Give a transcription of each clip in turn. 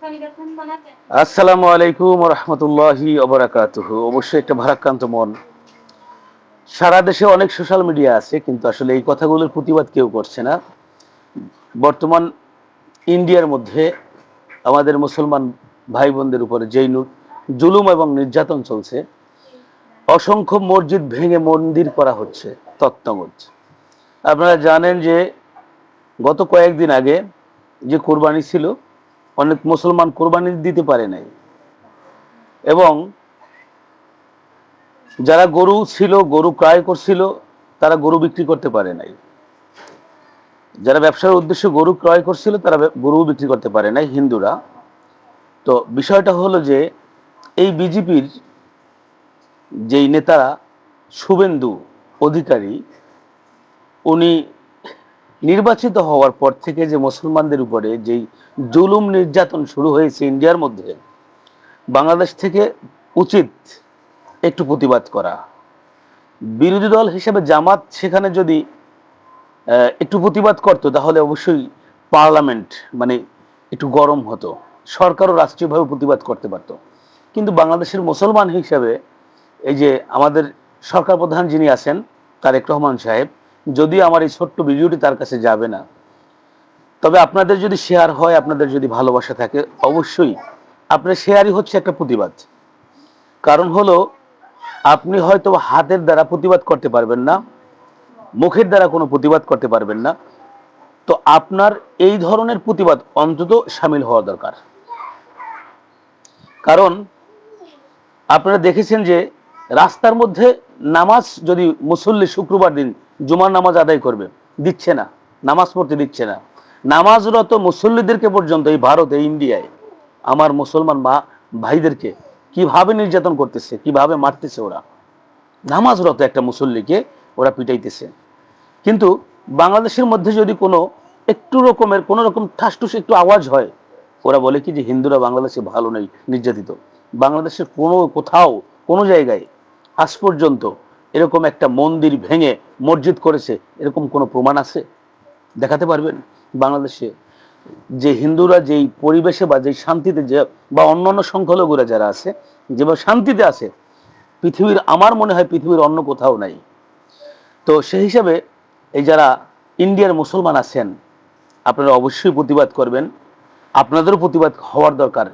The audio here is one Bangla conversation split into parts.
আসসালামু আলাইকুম রহমতুল্লাহি ওবারাকাতুহু। অবশ্যই একটা ভারাক্রান্ত মন। সারা দেশে অনেক সোশ্যাল মিডিয়া আছে, কিন্তু আসলে এই কথাগুলোর প্রতিবাদ কেউ করছে না। বর্তমান ইন্ডিয়ার মধ্যে আমাদের মুসলমান ভাই বোনদের উপরে যেই জুলুম এবং নির্যাতন চলছে, অসংখ্য মসজিদ ভেঙে মন্দির করা হচ্ছে তত্ত্বমত। আপনারা জানেন যে গত কয়েকদিন আগে যে কোরবানি ছিল, অনেক মুসলমান কোরবানি দিতে পারে নাই, এবং যারা গরু ছিল, গরু ক্রয় করছিল, তারা গরু বিক্রি করতে পারে নাই। যারা ব্যবসার উদ্দেশ্যে গরু ক্রয় করছিল, তারা গরু বিক্রি করতে পারে নাই, হিন্দুরা। তো বিষয়টা হলো যে এই বিজেপির যেই নেতারা, শুভেন্দু অধিকারী, উনি নির্বাচিত হওয়ার পর থেকে যে মুসলমানদের উপরে যেই জুলুম নির্যাতন শুরু হয়েছে ইন্ডিয়ার মধ্যে, বাংলাদেশ থেকে উচিত একটু প্রতিবাদ করা। বিরোধী দল হিসেবে জামাত সেখানে যদি একটু প্রতিবাদ করতো, তাহলে অবশ্যই পার্লামেন্ট মানে একটু গরম হতো, সরকারও রাষ্ট্রীয়ভাবে প্রতিবাদ করতে পারতো। কিন্তু বাংলাদেশের মুসলমান হিসাবে এই যে আমাদের সরকার প্রধান যিনি আছেন, তারেক রহমান সাহেব, যদিও আমার এই ছোট্ট ভিডিওটি তার কাছে যাবে না, তবে আপনাদের যদি শেয়ার হয়, আপনাদের যদি ভালোবাসা থাকে, অবশ্যই আপনার শেয়ারই হচ্ছে একটা প্রতিবাদ। কারণ হলো, আপনি হয়তো হাতের দ্বারা প্রতিবাদ করতে পারবেন না, মুখের দ্বারা কোনো প্রতিবাদ করতে পারবেন না, তো আপনার এই ধরনের প্রতিবাদ অন্তত সামিল হওয়া দরকার। কারণ আপনারা দেখেছেন যে রাস্তার মধ্যে নামাজ যদি মুসল্লি শুক্রবার দিন জুমার নামাজ আদায় করবে, দিচ্ছে না, নামাজ পড়তে দিচ্ছে না। নামাজরত মুসল্লিদেরকে পর্যন্ত এই ভারতে, ইন্ডিয়ায় আমার মুসলমান মা ভাইদেরকে কিভাবে নির্যাতন করতেছে, কিভাবে মারতেছে ওরা। নামাজরত একটা মুসল্লিকে ওরা পিটাইতেছে। কিন্তু বাংলাদেশের মধ্যে যদি কোনো একটু রকমের কোনো রকম ঠাসঠুস একটু আওয়াজ হয়, ওরা বলে কি যে হিন্দুরা বাংলাদেশে ভালো নেই, নির্যাতিত। বাংলাদেশের কোনো কোথাও কোনো জায়গায় আজ পর্যন্ত এরকম একটা মন্দির ভেঙে মসজিদ করেছে, এরকম কোনো প্রমাণ আছে? দেখাতে পারবেন? বাংলাদেশে যে হিন্দুরা যেই পরিবেশে বা যেই শান্তিতে, যে বা অন্যান্য সংখ্যালঘুরা যারা আছে যেভাবে শান্তিতে আছে, পৃথিবীর, আমার মনে হয় পৃথিবীর অন্য কোথাও নাই। তো সেই হিসাবে এই যারা ইন্ডিয়ার মুসলমান আছেন, আপনারা অবশ্যই প্রতিবাদ করবেন। আপনাদেরও প্রতিবাদ হওয়ার দরকার।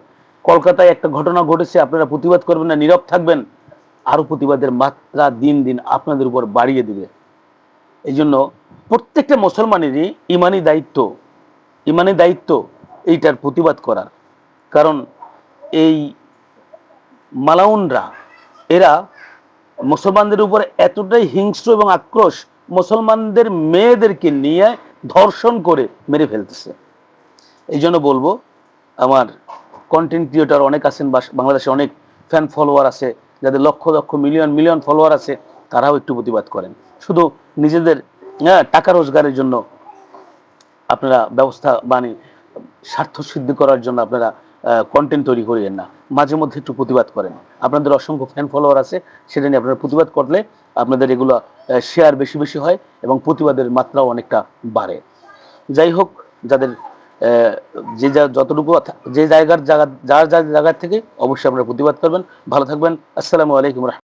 কলকাতায় একটা ঘটনা ঘটেছে, আপনারা প্রতিবাদ করবেন না, নীরব থাকবেন, আরো প্রতিবাদের মাত্রা দিন দিন আপনাদের উপর বাড়িয়ে দিবে। এই জন্য প্রত্যেকটা মুসলমানেরই ইমানি দায়িত্ব এইটার প্রতিবাদ করার। কারণ এই মালাউনরা, এরা মুসলমানদের উপরে এতটাই হিংস্র এবং আক্রোশ, মুসলমানদের মেয়েদেরকে নিয়ে ধর্ষণ করে মেরে ফেলতেছে। এই জন্য বলবো, আমার কন্টেন্ট ক্রিয়েটর অনেক আছেন, বাংলাদেশে অনেক ফ্যান ফলোয়ার আছে, যাদের lakh lakh million million follower আছে, তারাও একটু প্রতিবাদ করেন। শুধু নিজেদের টাকা রোজগারের জন্য আপনারা ব্যবস্থা মানে স্বার্থ সিদ্ধি করার জন্য আপনারা কন্টেন্ট তৈরি করিয়েন না, মাঝে মধ্যে একটু প্রতিবাদ করেন। আপনাদের অসংখ্য ফ্যান ফলোয়ার আছে, সেটা নিয়ে আপনারা প্রতিবাদ করলে আপনাদের এগুলো শেয়ার বেশি বেশি হয় এবং প্রতিবাদের মাত্রাও অনেকটা বাড়ে। যাই হোক, যাদের যে যতটুকু যে জায়গার যার যার জায়গা থেকে অবশ্যই আপনারা প্রতিবাদ করবেন। ভালো থাকবেন। আসসালামু আলাইকুম।